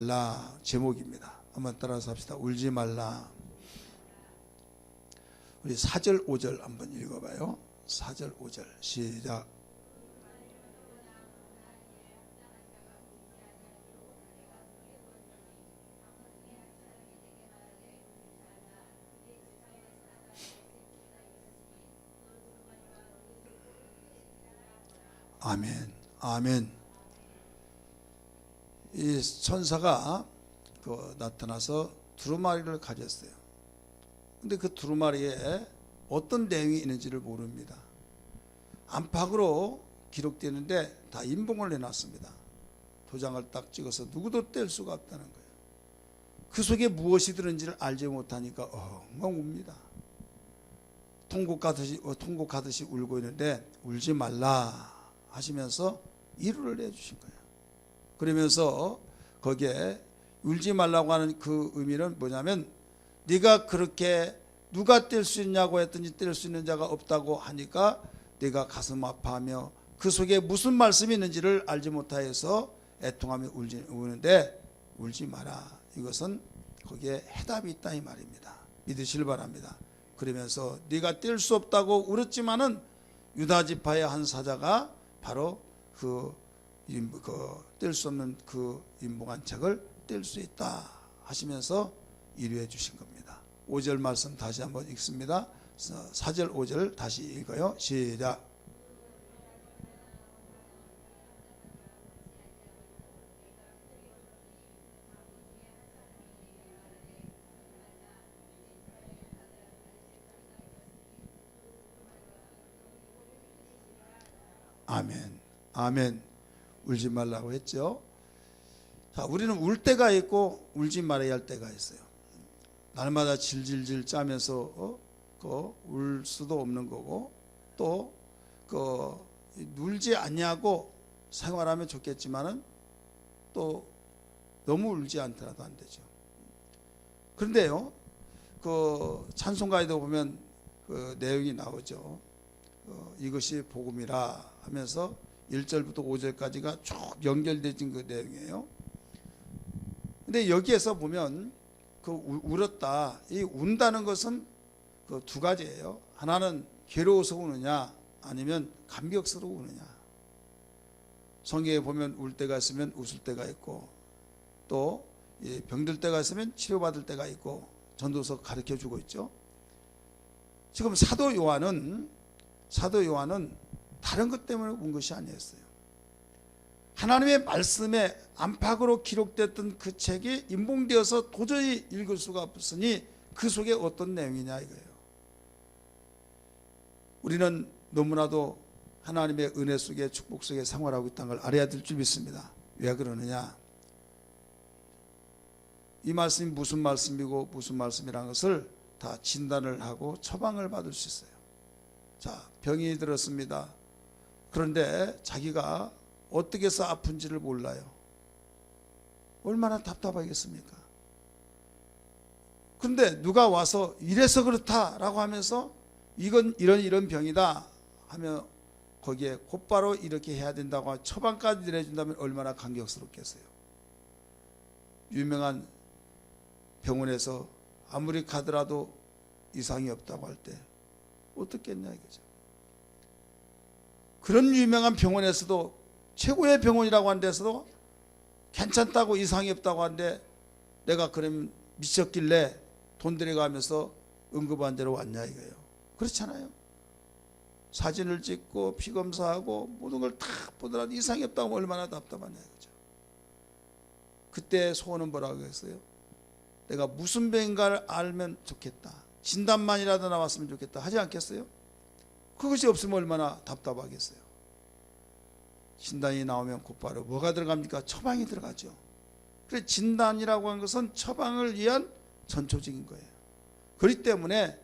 말라 제목입니다. 한번 따라서 합시다. 울지 말라. 우리 4절 5절 한번 읽어봐요. 4절 5절 시작. 아멘. 아멘. 이 천사가 나타나서 두루마리를 가졌어요. 근데 그 두루마리에 어떤 내용이 있는지를 모릅니다. 안팎으로 기록되는데 다 인봉을 해놨습니다. 도장을 딱 찍어서 누구도 뗄 수가 없다는 거예요. 그 속에 무엇이 들은지를 알지 못하니까 엉엉 웁니다. 통곡하듯이 울고 있는데 울지 말라 하시면서 위로를 해주신 거예요. 그러면서 거기에 울지 말라고 하는 그 의미는 뭐냐면, 네가 그렇게 누가 뗄 수 있냐고 했더니 뗄 수 있는 자가 없다고 하니까 네가 가슴 아파하며 그 속에 무슨 말씀이 있는지를 알지 못하여서 애통하며 우는데 울지 마라. 이것은 거기에 해답이 있다 이 말입니다. 믿으시길 바랍니다. 그러면서 네가 뗄 수 없다고 울었지만은 유다 지파의 한 사자가 바로 뗄 수 없는 그 인봉한 책을 뗄 수 있다 하시면서 위로해 주신 겁니다. 5절 말씀 다시 한번 읽습니다. 4절 5절 다시 읽어요. 시작. 아멘. 아멘. 울지 말라고 했죠. 자, 우리는 울 때가 있고 울지 말아야 할 때가 있어요. 날마다 질질질 짜면서 울 수도 없는 거고, 또 울지 않냐고 생활하면 좋겠지만은 또 너무 울지 않더라도 안 되죠. 그런데요, 찬송가에도 보면 그 내용이 나오죠. 이것이 복음이라 하면서 1절부터 5절까지가 쭉 연결되진 그 내용이에요. 근데 여기에서 보면 울었다, 이 운다는 것은 그 두 가지예요. 하나는 괴로워서 우느냐, 아니면 감격스러워 우느냐. 성경에 보면 울 때가 있으면 웃을 때가 있고, 또 병들 때가 있으면 치료받을 때가 있고, 전도서 가르쳐 주고 있죠. 지금 사도 요한은 다른 것 때문에 운 것이 아니었어요. 하나님의 말씀에 안팎으로 기록됐던 그 책이 인봉되어서 도저히 읽을 수가 없으니 그 속에 어떤 내용이냐 이거예요. 우리는 너무나도 하나님의 은혜 속에 축복 속에 생활하고 있다는 걸 알아야 될 줄 믿습니다. 왜 그러느냐, 이 말씀이 무슨 말씀이고 무슨 말씀이라는 것을 다 진단을 하고 처방을 받을 수 있어요. 자, 병이 들었습니다. 그런데 자기가 어떻게 해서 아픈지를 몰라요. 얼마나 답답하겠습니까? 근데 누가 와서 이래서 그렇다라고 하면서 이건 이런 병이다 하면 거기에 곧바로 이렇게 해야 된다고 처방까지 내준다면 얼마나 감격스럽겠어요. 유명한 병원에서 아무리 가더라도 이상이 없다고 할 때 어떻겠냐 이거죠. 그런 유명한 병원에서도, 최고의 병원이라고 하는 데서도 괜찮다고, 이상이 없다고 하는데 내가 그럼 미쳤길래 돈 들여가면서 응급환자로 왔냐 이거예요. 그렇잖아요. 사진을 찍고 피검사하고 모든 걸 다 보더라도 이상이 없다고 하면 얼마나 답답하냐 이거죠. 그때 소원은 뭐라고 했어요? 내가 무슨 병인가를 알면 좋겠다, 진단만이라도 나왔으면 좋겠다 하지 않겠어요? 그것이 없으면 얼마나 답답하겠어요. 진단이 나오면 곧바로 뭐가 들어갑니까? 처방이 들어가죠. 그래서 진단이라고 하는 것은 처방을 위한 전초적인 거예요. 그렇기 때문에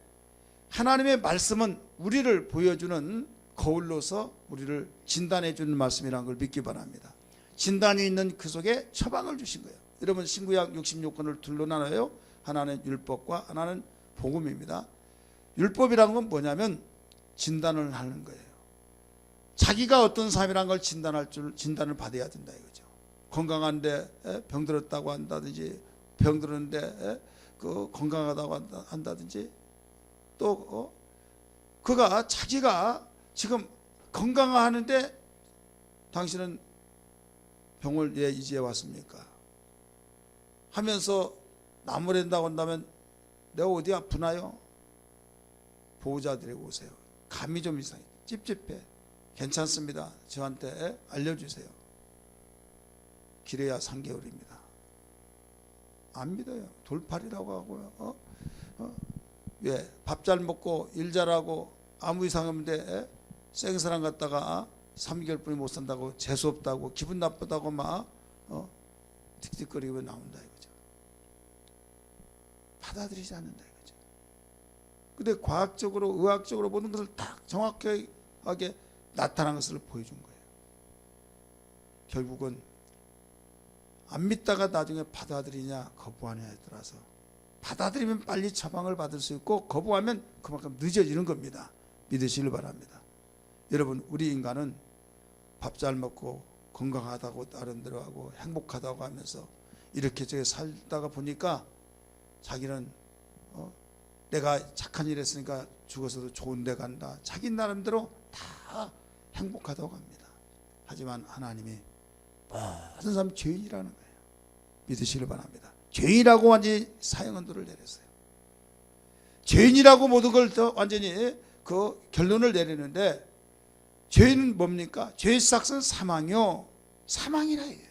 하나님의 말씀은 우리를 보여주는 거울로서 우리를 진단해 주는 말씀이라는 걸 믿기 바랍니다. 진단이 있는 그 속에 처방을 주신 거예요. 여러분, 신구약 66권을 둘로 나눠요. 하나는 율법과 하나는 복음입니다. 율법이라는 건 뭐냐면 진단을 하는 거예요. 자기가 어떤 사람이라는 걸 진단을 받아야 된다 이거죠. 건강한데 병들었다고 한다든지, 병들었는데 그 건강하다고 한다든지, 또 그가 자기가 지금 건강하는데 당신은 병을 왜 이제 왔습니까? 하면서 나무랜다고 한다면 내가 어디 아프나요? 보호자 데리고 오세요. 감이 좀 이상해. 찝찝해. 괜찮습니다. 저한테 알려주세요. 길어야 3개월입니다. 안 믿어요. 돌팔이라고 하고요. 왜? 밥 잘 먹고 일 잘하고 아무 이상 없는데 생사람 갖다가 3개월뿐이 못 산다고, 재수없다고, 기분 나쁘다고 막 틱틱거리고 나온다 이거죠. 받아들이지 않는다 이거죠. 근데 과학적으로, 의학적으로 모든 것을 딱 정확하게 나타난 것을 보여준 거예요. 결국은 안 믿다가 나중에 받아들이냐 거부하냐에 따라서, 받아들이면 빨리 처방을 받을 수 있고, 거부하면 그만큼 늦어지는 겁니다. 믿으시길 바랍니다. 여러분, 우리 인간은 밥 잘 먹고 건강하다고 나름대로 하고 행복하다고 하면서 이렇게 저기 살다가 보니까 자기는 내가 착한 일 했으니까 죽어서도 좋은 데 간다, 자기 나름대로 다 행복하다고 합니다. 하지만 하나님이 모든 사람 죄인이라는 거예요. 믿으시길 바랍니다. 죄인이라고 완전히 사형언도를 내렸어요. 죄인이라고 모든 걸 완전히 그 결론을 내리는데, 죄인은 뭡니까? 죄의 삭은 사망이요, 사망이라 해요.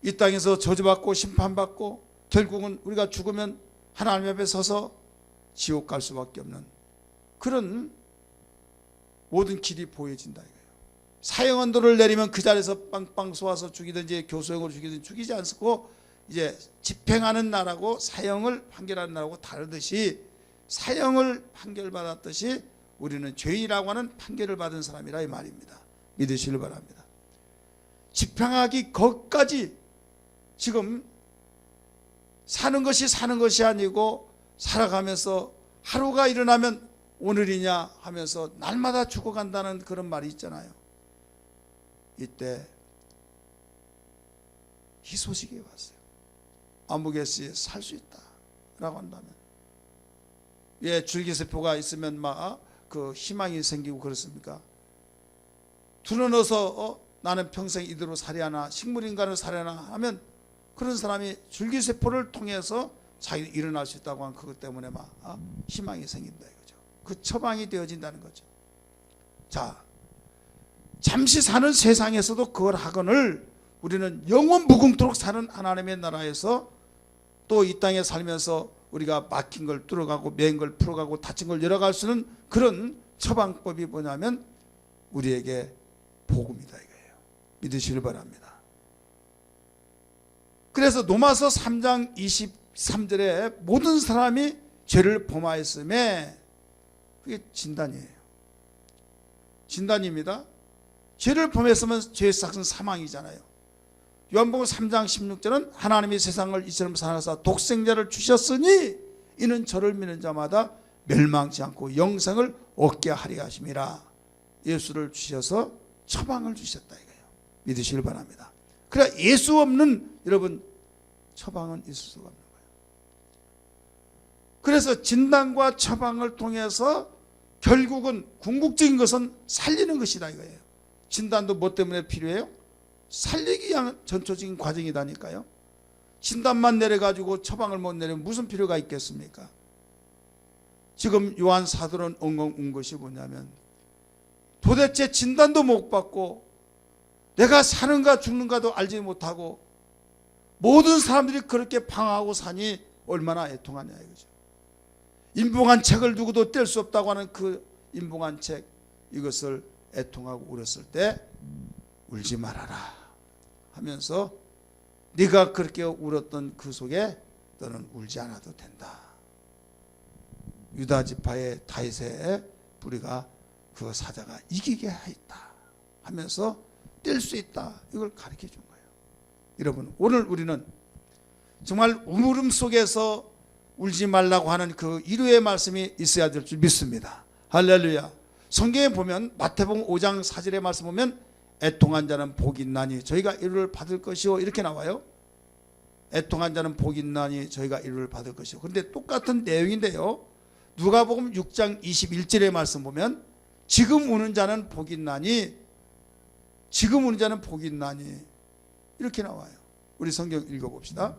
이 땅에서 저주받고 심판받고 결국은 우리가 죽으면 하나님 앞에 서서 지옥 갈 수밖에 없는 그런 모든 길이 보여진다 이거예요. 사형언도를 내리면 그 자리에서 빵빵 쏘아서 죽이든지 교수형으로 죽이든지 죽이지 않고 이제 집행하는 나라고 사형을 판결하는 나라고 다르듯이, 사형을 판결받았듯이 우리는 죄인이라고 하는 판결을 받은 사람이라 이 말입니다. 믿으시길 바랍니다. 집행하기 거기까지 지금 사는 것이 아니고, 살아가면서 하루가 일어나면 오늘이냐 하면서 날마다 죽어간다는 그런 말이 있잖아요. 이때 희소식이 왔어요. 아무개씨 살 수 있다 라고 한다면, 왜 줄기세포가 있으면 막 그 희망이 생기고 그렇습니까? 둘러넣어서 나는 평생 이대로 살아나, 식물인간을 살아나 하면 그런 사람이 줄기세포를 통해서 자기 일어날 수 있다고 하는 그것 때문에 막 희망이 생긴다 이거죠. 그 처방이 되어진다는 거죠. 자, 잠시 사는 세상에서도 그걸 하거늘 우리는 영원 무궁토록 사는 하나님의 나라에서 또 이 땅에 살면서 우리가 막힌 걸 뚫어가고 맨 걸 풀어가고 다친 걸 열어갈 수 있는 그런 처방법이 뭐냐면 우리에게 복음이다 이거예요. 믿으시길 바랍니다. 그래서 로마서 3장 23절에 모든 사람이 죄를 범하였음에, 그게 진단이에요. 진단입니다. 죄를 범했으면 죄의 삭은 사망이잖아요. 요한복음 3장 16절은 하나님이 세상을 이처럼 사랑하사 독생자를 주셨으니 이는 저를 믿는 자마다 멸망치 않고 영생을 얻게 하리 하심이라. 예수를 주셔서 처방을 주셨다 이거예요. 믿으시길 바랍니다. 그래, 예수 없는 여러분 처방은 있을 수가 없는 거예요. 그래서 진단과 처방을 통해서 결국은 궁극적인 것은 살리는 것이다 이거예요. 진단도 뭐 때문에 필요해요? 살리기 위한 전초적인 과정이다니까요. 진단만 내려가지고 처방을 못 내리면 무슨 필요가 있겠습니까? 지금 요한 사도는 엉엉 운 것이 뭐냐면, 도대체 진단도 못 받고 내가 사는가 죽는가도 알지 못하고 모든 사람들이 그렇게 방황하고 사니 얼마나 애통하냐 이거죠. 인봉한 책을 누구도 뗄 수 없다고 하는 그 인봉한 책, 이것을 애통하고 울었을 때 울지 말아라 하면서 네가 그렇게 울었던 그 속에 너는 울지 않아도 된다. 유다 지파의 다윗의 뿌리가 그 사자가 이기게 하였다 하면서 뗄 수 있다, 이걸 가르쳐 준 거예요. 여러분, 오늘 우리는 정말 울음 속에서 울지 말라고 하는 그 위로의 말씀이 있어야 될 줄 믿습니다. 할렐루야. 성경에 보면 마태복음 5장 4절의 말씀 보면 애통한 자는 복이 있나니 저희가 이루를 받을 것이요, 이렇게 나와요. 애통한 자는 복이 있나니 저희가 이루를 받을 것이요. 그런데 똑같은 내용인데요, 누가복음 6장 21절의 말씀 보면 지금 우는 자는 복이 있나니, 지금 우는 자는 복이 있나니 이렇게 나와요. 우리 성경 읽어봅시다.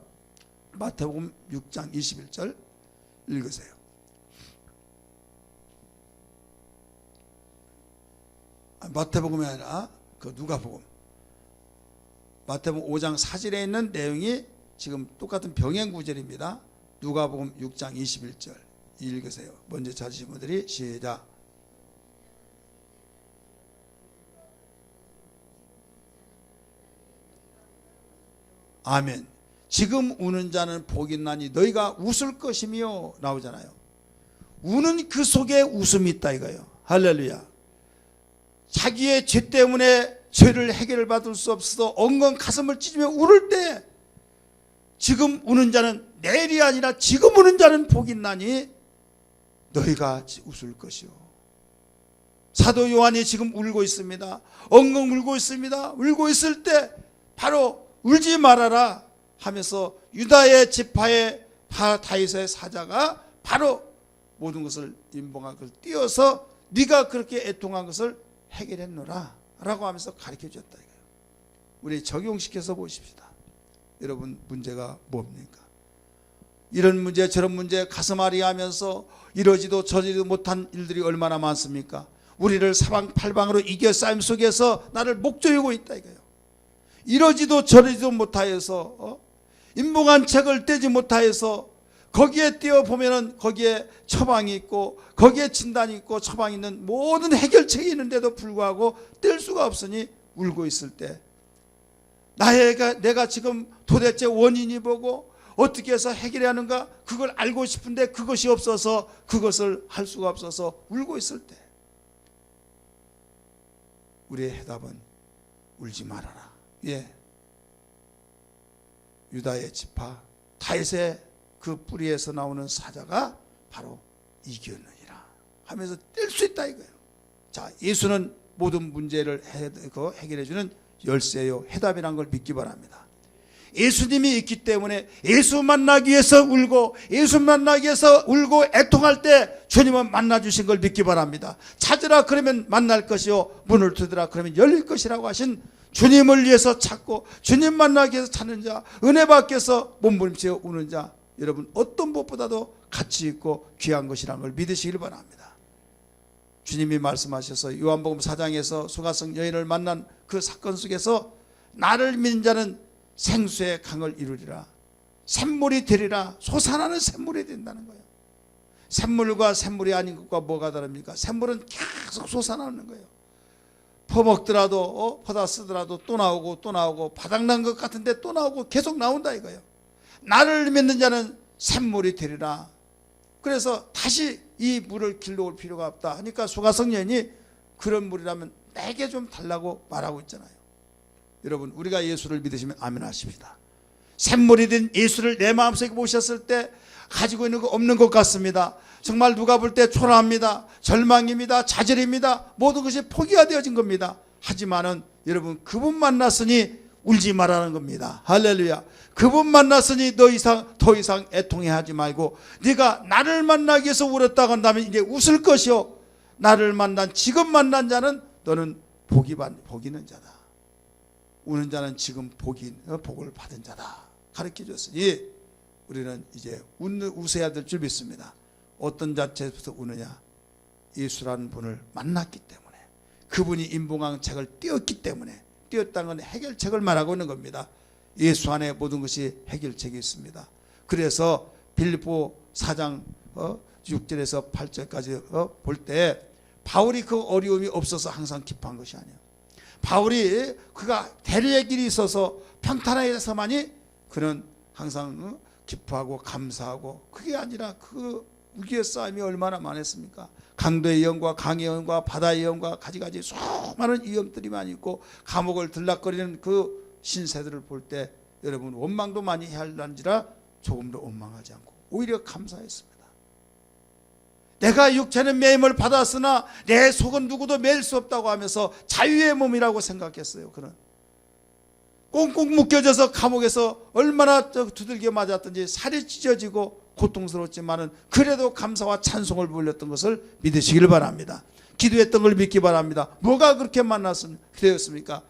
마태복음 6장 21절 읽으세요. 마태복음이 아니라 그 누가복음, 마태복음 5장 4절에 있는 내용이 지금 똑같은 병행 구절입니다. 누가복음 6장 21절 읽으세요. 먼저 찾으신 분들이 시작. 아멘. 지금 우는 자는 복이 있나니 너희가 웃을 것이며 나오잖아요. 우는 그 속에 웃음이 있다 이거예요. 할렐루야. 자기의 죄 때문에 죄를 해결을 받을 수 없어서 엉엉 가슴을 찢으며 울을 때 지금 우는 자는, 내일이 아니라 지금 우는 자는 복이 있나니 너희가 웃을 것이요. 사도 요한이 지금 울고 있습니다. 엉엉 울고 있습니다. 울고 있을 때 바로 울지 말아라 하면서 유다의 지파의 다윗의 사자가 바로 모든 것을 임봉한 것을 띄어서 네가 그렇게 애통한 것을 해결했노라 라고 하면서 가르쳐 줬다 이거예요. 우리 적용시켜서 보십시다. 여러분, 문제가 뭡니까? 이런 문제 저런 문제 가슴 아리하면서 이러지도 저러지도 못한 일들이 얼마나 많습니까? 우리를 사방팔방으로 이겨 싸움 속에서 나를 목조이고 있다 이거예요. 이러지도 저러지도 못하여서 인봉한 책을 떼지 못하여서 거기에 띄어보면은 거기에 처방이 있고 거기에 진단이 있고 처방이 있는 모든 해결책이 있는데도 불구하고 뗄 수가 없으니 울고 있을 때 내가 지금 도대체 원인이 뭐고 어떻게 해서 해결해야 하는가 그걸 알고 싶은데 그것이 없어서 그것을 할 수가 없어서 울고 있을 때 우리의 해답은 울지 말아라. 예, 유다의 지파 다윗의 그 뿌리에서 나오는 사자가 바로 이겼느니라 하면서 뗄 수 있다 이거예요. 자, 예수는 모든 문제를 해결해주는 열쇠요, 해답이란 걸 믿기 바랍니다. 예수님이 있기 때문에 예수 만나기 위해서 울고 예수 만나기 위해서 울고 애통할 때 주님은 만나주신 걸 믿기 바랍니다. 찾으라 그러면 만날 것이요, 문을 두드라 그러면 열릴 것이라고 하신 주님을 위해서 찾고 주님 만나기 위해서 찾는 자, 은혜 받기위해서 몸부림치어 우는 자, 여러분 어떤 무엇보다도 가치 있고 귀한 것이라는 걸 믿으시길 바랍니다. 주님이 말씀하셔서 요한복음 4장에서 수가성 여인을 만난 그 사건 속에서 나를 믿는 자는 생수의 강을 이루리라, 샘물이 되리라, 솟아나는 샘물이 된다는 거예요. 샘물과 샘물이 아닌 것과 뭐가 다릅니까? 샘물은 계속 솟아나는 거예요. 퍼먹더라도 퍼다 쓰더라도 또 나오고 또 나오고 바닥난 것 같은데 또 나오고 계속 나온다 이거예요. 나를 믿는 자는 샘물이 되리라. 그래서 다시 이 물을 길러올 필요가 없다 하니까 수가성 여인이 그런 물이라면 내게 좀 달라고 말하고 있잖아요. 여러분, 우리가 예수를 믿으시면 아멘 하십시다. 샘물이 된 예수를 내 마음속에 모셨을 때 가지고 있는 거 없는 것 같습니다. 정말 누가 볼 때 초라합니다. 절망입니다. 좌절입니다. 모든 것이 포기가 되어진 겁니다. 하지만은 여러분, 그분 만났으니 울지 말라는 겁니다. 할렐루야. 그분 만났으니 더 이상 애통해하지 말고 네가 나를 만나기 위해서 울었다고 한다면 이제 웃을 것이요, 나를 만난 지금 만난 자는 너는 복이 있는 자다. 우는 자는 지금 복을 받은 자다 가르쳐 줬으니 우리는 이제 웃어야 될 줄 믿습니다. 어떤 자체부터 우느냐? 예수라는 분을 만났기 때문에, 그분이 인봉한 책을 띄었기 때문에, 띄었다는 건 해결책을 말하고 있는 겁니다. 예수 안에 모든 것이 해결책이 있습니다. 그래서 빌립보 4장 6절에서 8절까지 볼 때 바울이 그 어려움이 없어서 항상 기뻐한 것이 아니에요. 바울이 그가 대리의 길이 있어서 평탄해서만이 그는 항상 기뻐하고 감사하고, 그게 아니라 그 우리의 싸움이 얼마나 많았습니까? 강도의 위험과 강의 위험과 바다의 위험과 가지가지 수많은 위험들이 많이 있고 감옥을 들락거리는 그 신세들을 볼 때 여러분 원망도 많이 할란지라 조금도 원망하지 않고 오히려 감사했습니다. 내가 육체는 매임을 받았으나 내 속은 누구도 매일 수 없다고 하면서 자유의 몸이라고 생각했어요. 그는 꽁꽁 묶여져서 감옥에서 얼마나 두들겨 맞았든지 살이 찢어지고 고통스러웠지만은 그래도 감사와 찬송을 불렸던 것을 믿으시길 바랍니다. 기도했던 걸 믿기 바랍니다. 뭐가 그렇게 되었습니까?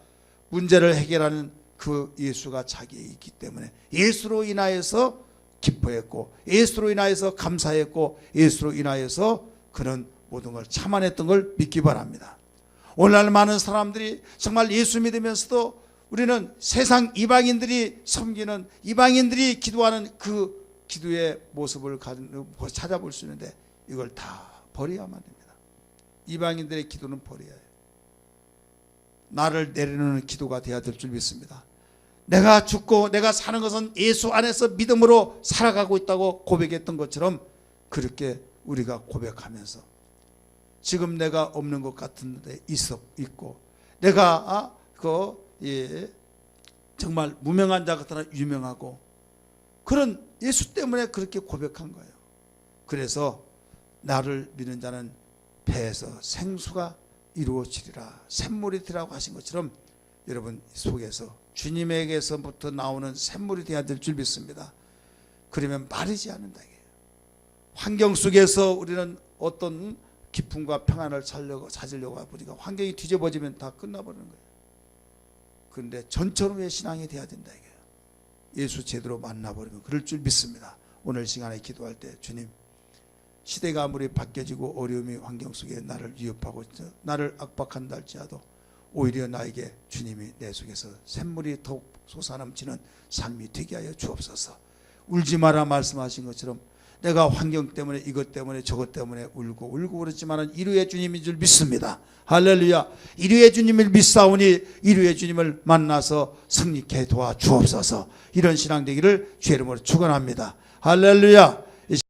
문제를 해결하는 그 예수가 자기에 있기 때문에 예수로 인하여서 기뻐했고, 예수로 인하여서 감사했고, 예수로 인하여서 그는 모든 걸 참아냈던 걸 믿기 바랍니다. 오늘날 많은 사람들이 정말 예수 믿으면서도 우리는 세상 이방인들이 섬기는, 이방인들이 기도하는 그 기도의 모습을 찾아볼 수 있는데 이걸 다 버려야만 됩니다. 이방인들의 기도는 버려야 해요. 나를 내려놓는 기도가 되어야 될 줄 믿습니다. 내가 죽고 내가 사는 것은 예수 안에서 믿음으로 살아가고 있다고 고백했던 것처럼 그렇게 우리가 고백하면서 지금 내가 없는 것 같은데 있고, 내가 정말 무명한 자 같으나 유명하고, 그런 예수 때문에 그렇게 고백한 거예요. 그래서 나를 믿는 자는 배에서 생수가 이루어지리라, 샘물이 되라고 하신 것처럼 여러분 속에서 주님에게서부터 나오는 샘물이 되어야 될 줄 믿습니다. 그러면 마르지 않는다. 환경 속에서 우리는 어떤 기쁨과 평안을 찾으려고 하니까 환경이 뒤집어지면 다 끝나버리는 거예요. 그런데 전처럼의 신앙이 돼야 된다. 예수 제대로 만나버리면 그럴 줄 믿습니다. 오늘 시간에 기도할 때 주님, 시대가 아무리 바뀌어지고 어려움이 환경 속에 나를 위협하고 나를 압박한다 할지라도 오히려 나에게 주님이 내 속에서 샘물이 더욱 솟아넘치는 삶이 되게 하여 주옵소서. 울지 마라 말씀하신 것처럼 내가 환경 때문에 이것 때문에 저것 때문에 울고 그렇지만 이루의 주님인 줄 믿습니다. 할렐루야. 이루의 주님을 믿사오니 이루의 주님을 만나서 승리케 도와주옵소서. 이런 신앙 되기를 주의 이름으로 축원합니다. 할렐루야.